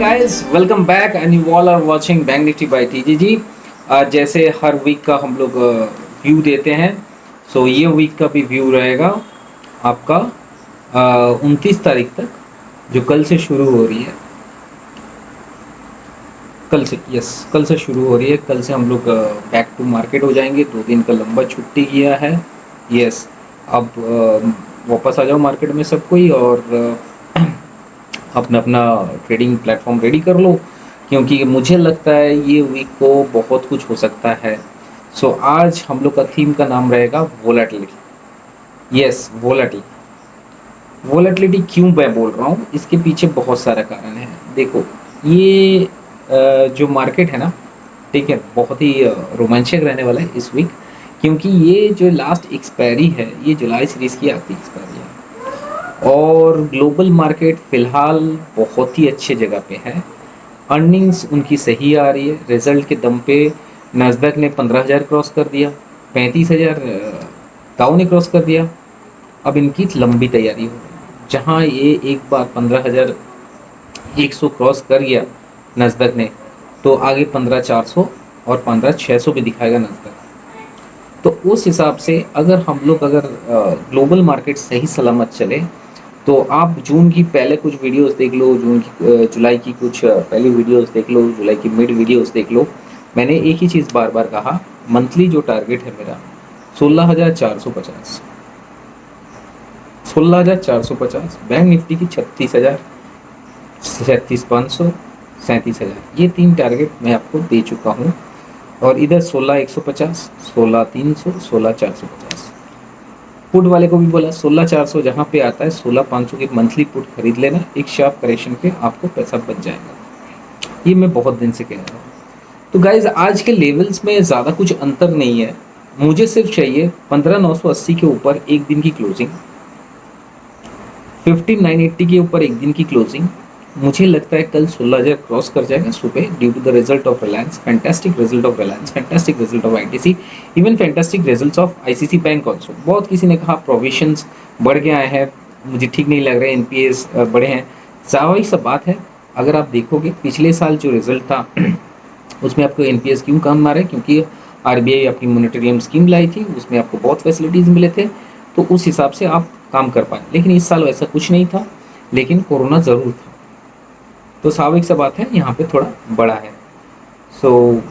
guys, welcome back and you all are watching bank Nifty by TGG. जैसे हर week का हम लोग व्यू देते हैं, सो ये वीक का भी व्यू रहेगा आपका 29 तारीख तक, जो कल से शुरू हो रही है। कल से शुरू हो रही है। कल से हम लोग बैक टू मार्केट हो जाएंगे। 2 दिन का लंबा छुट्टी किया है। यस, अब वापस आ जाओ मार्केट में सब कोई, और अपना अपना ट्रेडिंग प्लेटफॉर्म रेडी कर लो, क्योंकि मुझे लगता है ये वीक को बहुत कुछ हो सकता है। सो आज हम लोग का थीम का नाम रहेगा वोलेटिलिटी। यस, वोलेटिलिटी क्यों मैं बोल रहा हूँ, इसके पीछे बहुत सारा कारण है। देखो, ये जो मार्केट है ना, ठीक है, बहुत ही रोमांचक रहने वाला है इस वीक, क्योंकि ये जो लास्ट एक्सपायरी है ये जुलाई सीरीज की आखिरी एक्सपायरी है, और ग्लोबल मार्केट फ़िलहाल बहुत ही अच्छे जगह पे है। अर्निंग्स उनकी सही आ रही है। रिजल्ट के दम पे नास्डैक ने 15,000 क्रॉस कर दिया, 35,000 दाउ ने क्रॉस कर दिया। अब इनकी लंबी तैयारी हो, जहाँ ये एक बार 15,100 क्रॉस कर गया नास्डैक ने, तो आगे 15,400 और 15,600 भी दिखाएगा नास्डैक। तो उस हिसाब से अगर ग्लोबल मार्केट सही सलामत चले, तो आप जून की पहले कुछ वीडियोस देख लो, जुलाई की कुछ पहली वीडियोस देख लो, जुलाई की मिड वीडियोस देख लो। मैंने एक ही चीज़ बार बार कहा, मंथली जो टारगेट है मेरा 16,450, 16,450। बैंक निफ्टी की 36,000, 37,500, 37,000, ये 3 टारगेट मैं आपको दे चुका हूँ। और इधर 16,150, 16,300, 16,450। पुट वाले को भी बोला 16,400 जहाँ पे आता है 16,500 की मंथली पुट खरीद लेना, एक शार्प करेक्शन पे आपको पैसा बच जाएगा। ये मैं बहुत दिन से कह रहा हूँ। तो गाइज, आज के लेवल्स में ज़्यादा कुछ अंतर नहीं है। मुझे सिर्फ चाहिए 15,980 के ऊपर एक दिन की क्लोजिंग, 15,980 के ऊपर एक दिन की क्लोजिंग। मुझे लगता है कल 16,000 क्रॉस कर जाएगा सुबह, due to the result of Reliance, fantastic result of Reliance, fantastic result of ITC, even fantastic results of ICC bank also. बहुत किसी ने कहा प्रोविजंस बढ़ के आए हैं, मुझे ठीक नहीं लग रहा है, एनपीएस बढ़े हैं। स्वाभाविक सब बात है। अगर आप देखोगे पिछले साल जो रिजल्ट था उसमें आपको एनपीएस क्यों कम मारे, क्योंकि आरबीआई अपनी मॉनेटरी स्कीम लाई थी, उसमें आपको बहुत फैसिलिटीज़ मिले थे, तो उस हिसाब से आप काम कर पाए। लेकिन इस साल वैसा कुछ नहीं था, लेकिन कोरोना ज़रूर था, तो स्वाभाविक सा बात है यहाँ पे थोड़ा बड़ा है। सो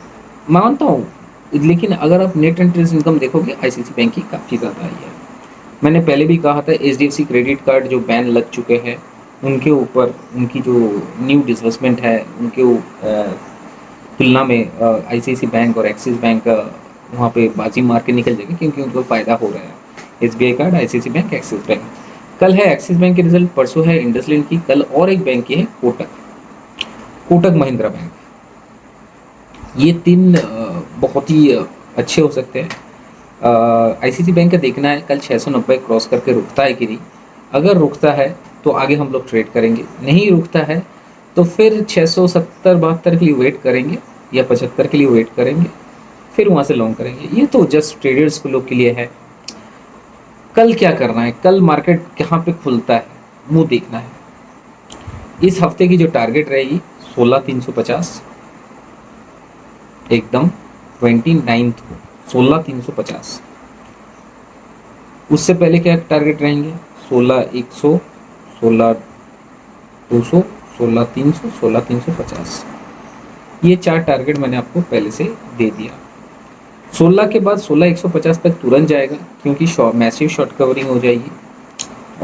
मानता हूँ, लेकिन अगर आप नेट इंटरेस्ट इनकम देखोगे आईसीसी बैंक की काफ़ी ज़्यादा आई है। मैंने पहले भी कहा था एचडीएफसी क्रेडिट कार्ड जो बैन लग चुके हैं, उनके ऊपर उनकी जो न्यू डिसबर्समेंट है उनके तुलना में आईसीसी बैंक और एक्सिस बैंक वहाँ पे बाजी मार के निकल जाएगी, क्योंकि उनको फ़ायदा हो रहा है। SBI card, ICC bank, axis bank. कल है एक्सिस बैंक के रिजल्ट, परसों है इंडसइंड की, कल और एक बैंक की है कोटक महिंद्रा बैंक। ये 3 बहुत ही अच्छे हो सकते हैं। आईसीसी बैंक का देखना है कल 690 क्रॉस करके रुकता है कि नहीं। अगर रुकता है तो आगे हम लोग ट्रेड करेंगे, नहीं रुकता है तो फिर 670-72 के लिए वेट करेंगे या 75 के लिए वेट करेंगे, फिर वहाँ से लॉन्ग करेंगे। ये तो जस्ट ट्रेडर्स को लोग के लिए है। कल क्या करना है, कल मार्केट कहाँ पे खुलता है मुँह देखना है। इस हफ्ते की जो टारगेट रहेगी 16,350, एकदम 29 को 16,350। उससे पहले क्या टारगेट रहेंगे 16,100, 16,200, 16,300, 16,350। ये 4 टारगेट मैंने आपको पहले से दे दिया। 16 के बाद 16,150 तक तुरंत जाएगा, क्योंकि मैसिव शॉर्ट कवरिंग हो जाएगी।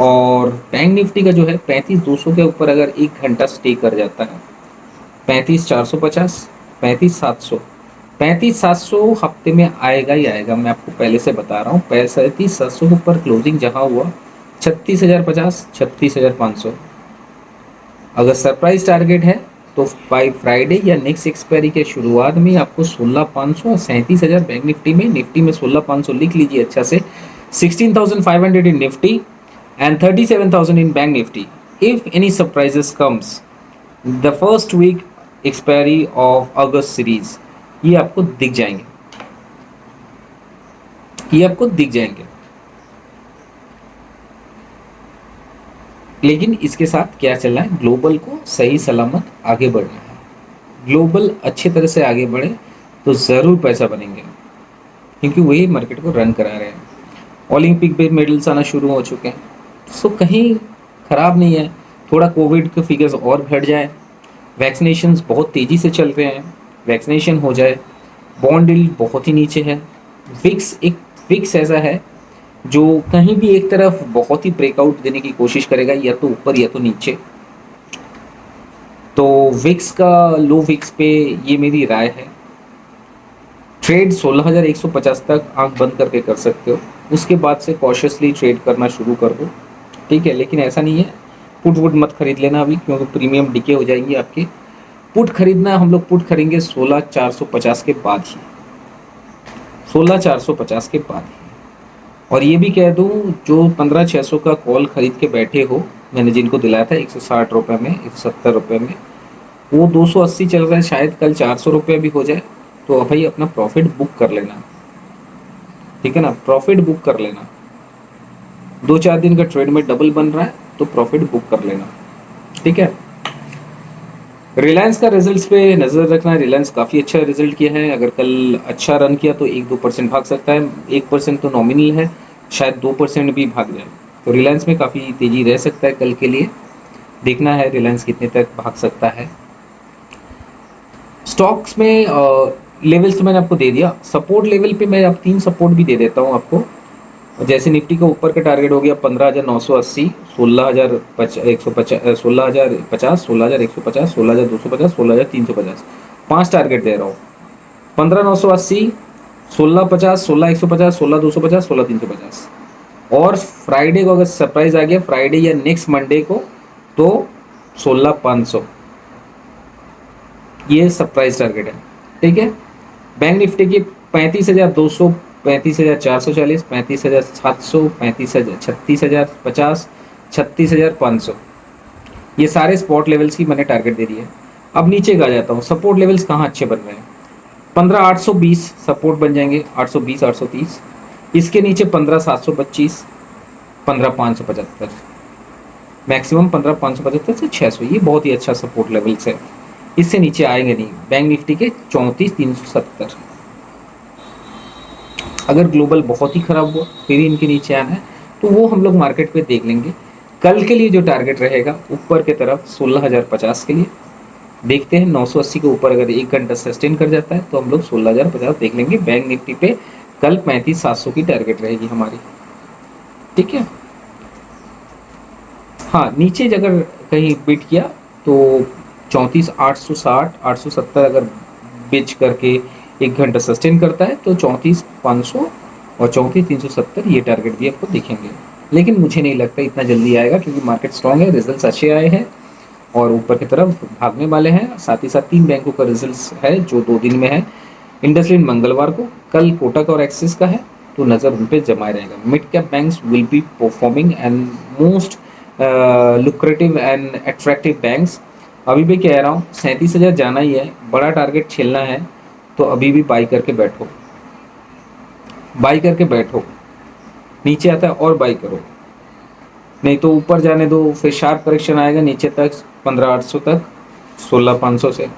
और बैंक निफ्टी का जो है 35,200 के ऊपर अगर 1 घंटा स्टे कर जाता है, 35,450, 35,700, 35,700 हफ्ते में आएगा ही आएगा, मैं आपको पहले से बता रहा हूँ। 35,700 के ऊपर क्लोजिंग जहाँ हुआ 36,050, 36,500। अगर सरप्राइज टारगेट है तो बाई फ्राइडे या नेक्स्ट एक्सपायरी के शुरुआत में आपको 16,500 और 37,000 बैंक निफ्टी में 16,500 लिख लीजिए अच्छा से, 16,500 इन Nifty and 37,000 in bank nifty. If any surprises comes, the first week expiry of August series, ये आपको दिख जाएंगे, लेकिन इसके साथ क्या चलना है, ग्लोबल को सही सलामत आगे बढ़ना है। ग्लोबल अच्छी तरह से आगे बढ़े तो ज़रूर पैसा बनेंगे, क्योंकि वही मार्केट को रन करा रहे हैं। ओलंपिक में मेडल्स आना शुरू हो चुके हैं, सो कहीं ख़राब नहीं है। थोड़ा कोविड के फिगर्स और घट जाए, वैक्सीनेशंस बहुत तेज़ी से चल रहे हैं, वैक्सीनेशन हो जाए, बॉन्ड यील्ड बहुत ही नीचे है। विक्स ऐसा है जो कहीं भी एक तरफ बहुत ही ब्रेकआउट देने की कोशिश करेगा, या तो ऊपर या तो नीचे। तो विक्स का लो विक्स पे ये मेरी राय है। ट्रेड 16,150 तक आंख बंद करके कर सकते हो, उसके बाद से कॉशियसली ट्रेड करना शुरू कर दो, ठीक है। लेकिन ऐसा नहीं है पुट वुट मत खरीद लेना अभी, क्योंकि प्रीमियम डिके हो जाएंगे आपके। पुट खरीदना, हम लोग पुट खरीदेंगे 16,450 के बाद ही, 16,450 के बाद ही। और ये भी कह दूँ, जो 15,600 का कॉल खरीद के बैठे हो, मैंने जिनको दिलाया था 160 रुपये में, 170 रुपये में, वो 280 चल रहा है, शायद कल 400 रुपये भी हो जाए। तो भाई अपना प्रॉफिट बुक कर लेना, ठीक है ना, प्रॉफिट बुक कर लेना। 2-4 दिन का ट्रेड में डबल बन रहा है तो प्रॉफिट बुक कर लेना, ठीक है। रिलायंस का रिजल्ट्स पे नज़र रखना। रिलायंस काफ़ी अच्छा रिजल्ट किया है, अगर कल अच्छा रन किया तो 1-2% भाग सकता है। 1% तो नॉमिनल है, शायद 2% भी भाग जाए। तो रिलायंस में काफ़ी तेज़ी रह सकता है कल के लिए, देखना है रिलायंस कितने तक भाग सकता है। स्टॉक्स में लेवल्स तो मैंने आपको दे दिया। सपोर्ट लेवल पे मैं अब 3 सपोर्ट भी दे देता हूँ आपको। जैसे निफ्टी का ऊपर का टारगेट हो गया 15,980, 16,150, 16,050, 16,150, 16,250, 16,350। 5 टारगेट दे रहा हूँ, 15,980, 16,50, 16,150, 16,250, 16,350। और फ्राइडे को अगर सरप्राइज आ गया, फ्राइडे या नेक्स्ट मंडे को, तो 16,500, ये सरप्राइज टारगेट है, ठीक है। बैंक निफ्टी की 35,200, 35,440, 35,700, 35,000, 36,050, 36,500, ये सारे स्पॉट लेवल्स की मैंने टारगेट दे दी है। अब नीचे का आ जाता हूँ, सपोर्ट लेवल्स कहाँ अच्छे बन रहे हैं। 15,820 सपोर्ट बन जाएंगे, 820, 830। इसके नीचे 15,725, 15,575, मैक्सिमम 15,575 से 600, ये बहुत ही अच्छा सपोर्ट लेवल्स है। इससे नीचे आएंगे नहीं। बैंक निफ्टी के 34,370। अगर ग्लोबल बहुत ही खराब हुआ फिर इनके नीचे आना है, तो वो हम लोग मार्केट पे देख लेंगे। कल के लिए जो टारगेट रहेगा ऊपर की तरफ 16,050 के लिए देखते हैं। 980 के ऊपर अगर 1 घंटा सस्टेन कर जाता है तो हम लोग 16,050 देख लेंगे। बैंक निफ्टी पे कल 35,700 की टारगेट रहेगी हमारी, ठीक है। हाँ, नीचे अगर कहीं बीट किया तो 34,860, 870 अगर बेच करके 1 घंटा सस्टेन करता है तो 34,500 और 34,370 ये टारगेट भी आपको दिखेंगे। लेकिन मुझे नहीं लगता इतना जल्दी आएगा, क्योंकि मार्केट स्ट्रांग है, रिजल्ट्स अच्छे आए हैं और ऊपर की तरफ भागने वाले हैं। साथ ही साथ 3 बैंकों का रिजल्ट्स है जो 2 दिन में है। इंडसइंड मंगलवार को, कल कोटक और एक्सिस का है, तो नज़र उन पर जमाए रहेगा। Mid cap banks will be performing and most lucrative and attractive banks. अभी भी कह रहा हूँ 37,000 जाना ही है, बड़ा टारगेट खेलना है तो अभी भी बाई करके बैठो, बाई करके बैठो। नीचे आता है और बाई करो, नहीं तो ऊपर जाने दो, फिर शार्प करेक्शन आएगा नीचे तक 15,800 तक, 16,500 से,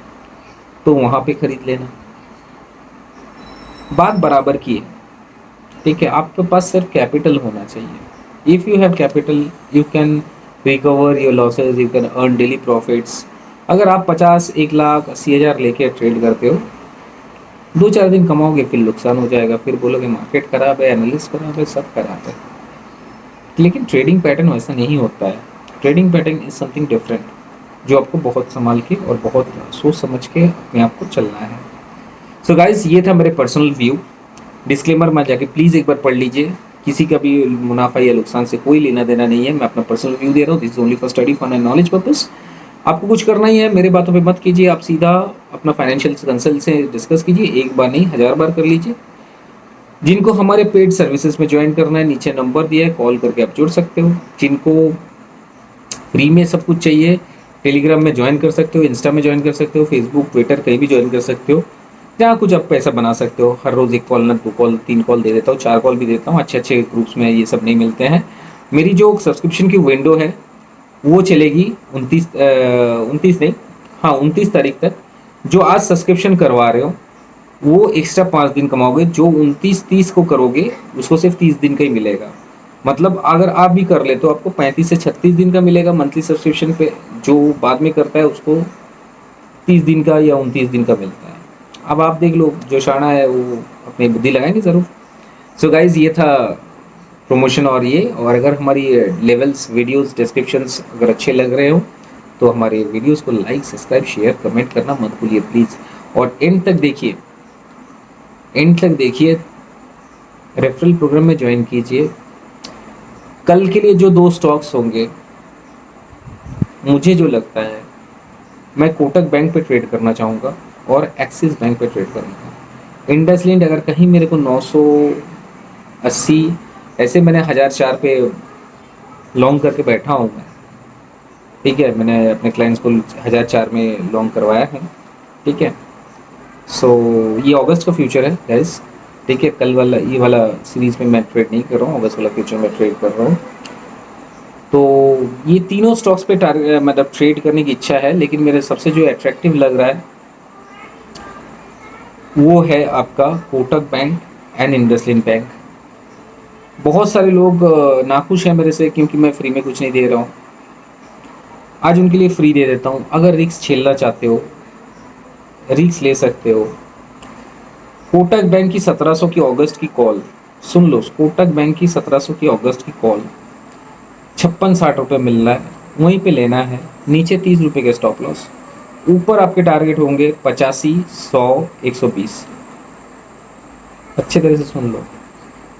तो वहाँ पे खरीद लेना। बात बराबर की है, ठीक है। आपके पास सिर्फ कैपिटल होना चाहिए। If you have capital you can recover your losses, you can earn daily profits. अगर आप 50, 1 लाख, 80,000 लेके ट्रेड करते हो, 2-4 दिन कमाओगे, फिर नुकसान हो जाएगा, फिर बोलोगे मार्केट खराब है, एनालिस्ट खराब है, सब खराब है। लेकिन ट्रेडिंग पैटर्न वैसा नहीं होता है। Trading pattern is something different, जो आपको बहुत संभाल के और बहुत सोच समझ के अपने आप को चलना है। सो गाइज, ये था मेरे पर्सनल व्यू। डिस्क्लेमर में जाके प्लीज़ एक बार पढ़ लीजिए। किसी का भी मुनाफा या नुकसान से कोई लेना देना नहीं है, मैं अपना पर्सनल व्यू दे रहा हूँ। This is only for study for knowledge purpose. आपको कुछ करना ही है, मेरे बातों पे मत कीजिए, आप सीधा अपना फाइनेंशियल कंसल्ट से डिस्कस कीजिए। एक बार नहीं, 1000 बार कर लीजिए। जिनको हमारे पेड सर्विसेज में ज्वाइन करना है, नीचे नंबर दिया है, कॉल करके आप जुड़ सकते हो। जिनको फ्री में सब कुछ चाहिए, टेलीग्राम में ज्वाइन कर सकते हो, इंस्टा में ज्वाइन कर सकते हो, फेसबुक, ट्विटर कहीं भी ज्वाइन कर सकते हो, जहाँ कुछ आप पैसा बना सकते हो। हर रोज़ 1 कॉल ना 2 कॉल 3 कॉल दे देता हूँ, 4 कॉल भी देता हूँ। अच्छे अच्छे ग्रुप्स में ये सब नहीं मिलते हैं। मेरी जो सब्सक्रिप्शन की विंडो है वो चलेगी 29 नहीं, हाँ 29 तारीख तक। जो आज सब्सक्रिप्शन करवा रहे हो वो एक्स्ट्रा 5 दिन कमाओगे, जो 29-30 को करोगे उसको सिर्फ 30 दिन का ही मिलेगा। मतलब अगर आप भी कर ले तो आपको 35 से 36 दिन का मिलेगा मंथली सब्सक्रिप्शन पे, जो बाद में करता है उसको 30 दिन का या 29 दिन का मिलता है। अब आप देख लो, जो शाना है वो अपनी बुद्धि लगाएंगे ज़रूर। सो गाइज ये था प्रमोशन। और अगर हमारी लेवल्स वीडियोस डिस्क्रिप्शंस अगर अच्छे लग रहे हो तो हमारे वीडियोस को लाइक सब्सक्राइब शेयर कमेंट करना मत भूलिए प्लीज़। और एंड तक देखिए, रेफरल प्रोग्राम में ज्वाइन कीजिए। कल के लिए जो 2 स्टॉक्स होंगे, मुझे जो लगता है मैं कोटक बैंक पे ट्रेड करना चाहूँगा और एक्सिस बैंक पे ट्रेड करूँगा। इंडसलिंड अगर कहीं मेरे को 980, ऐसे मैंने 1004 पे लॉन्ग करके बैठा हूँ मैं, ठीक है, मैंने अपने क्लाइंट्स को 1004 में लॉन्ग करवाया है, ठीक है। सो ये अगस्त का फ्यूचर है गाइस, ठीक है। कल वाला ये वाला सीरीज़ में मैं ट्रेड नहीं कर रहा हूँ, अगस्त वाला फ्यूचर में ट्रेड कर रहा हूँ। तो ये तीनों स्टॉक्स पे टारगेट मतलब ट्रेड करने की इच्छा है, लेकिन मेरे सबसे जो अट्रैक्टिव लग रहा है वो है आपका कोटक बैंक एंड इंडसलिंड बैंक। बहुत सारे लोग नाखुश हैं मेरे से क्योंकि मैं फ्री में कुछ नहीं दे रहा हूँ। आज उनके लिए फ्री दे देता हूँ। अगर रिस्क झेलना चाहते हो, रिस्क ले सकते हो। कोटक बैंक की 1700 की अगस्त की कॉल सुन लो, कोटक बैंक की 1700 की अगस्त की कॉल 56-60 रुपये मिल रहा है, वहीं पे लेना है। नीचे 30 रुपये के स्टॉप लॉस, ऊपर आपके टारगेट होंगे 85, 100, 120। अच्छे तरह से सुन लो,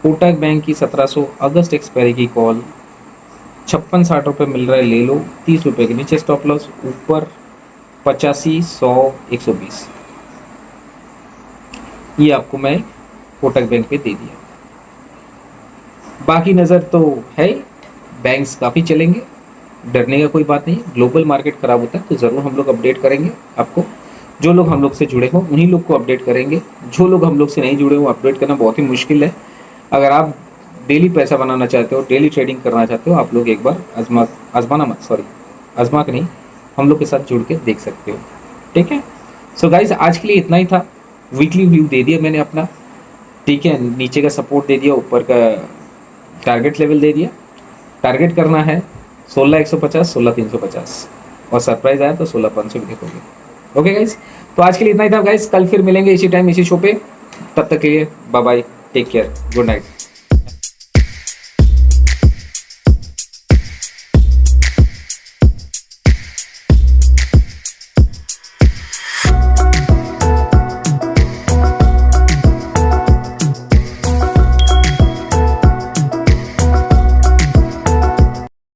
कोटक बैंक की 1700 अगस्त एक्सपायरी की कॉल 56-60 रुपये मिल रहा है, ले लो। 30 रुपये के नीचे स्टॉप लॉस, ऊपर 85, 100, 120। ये आपको मैं कोटक बैंक पे दे दिया। बाकी नज़र तो है, बैंक्स काफ़ी चलेंगे, डरने का कोई बात नहीं। ग्लोबल मार्केट ख़राब होता है तो ज़रूर हम लोग अपडेट करेंगे आपको। जो लोग हम लोग से जुड़े हों उन्हीं लोग को अपडेट करेंगे, जो लोग हम लोग से नहीं जुड़े हों अपडेट करना बहुत ही मुश्किल है। अगर आप डेली पैसा बनाना चाहते हो, डेली ट्रेडिंग करना चाहते हो, आप लोग एक बार आजमा के नहीं, हम लोग के साथ जुड़ के देख सकते हो, ठीक है। सो गाइज आज के लिए इतना ही था। वीकली व्यू दे दिया मैंने अपना, ठीक है। नीचे का सपोर्ट दे दिया, ऊपर का टारगेट लेवल दे दिया। टारगेट करना है 16,150, 16,350, और सरप्राइज आया तो 16,500 भी देखोगे। ओके गाइज, तो आज के लिए इतना ही था गाइज। कल फिर मिलेंगे इसी टाइम इसी शो पे। तब तक के लिए bye bye, take care, good night.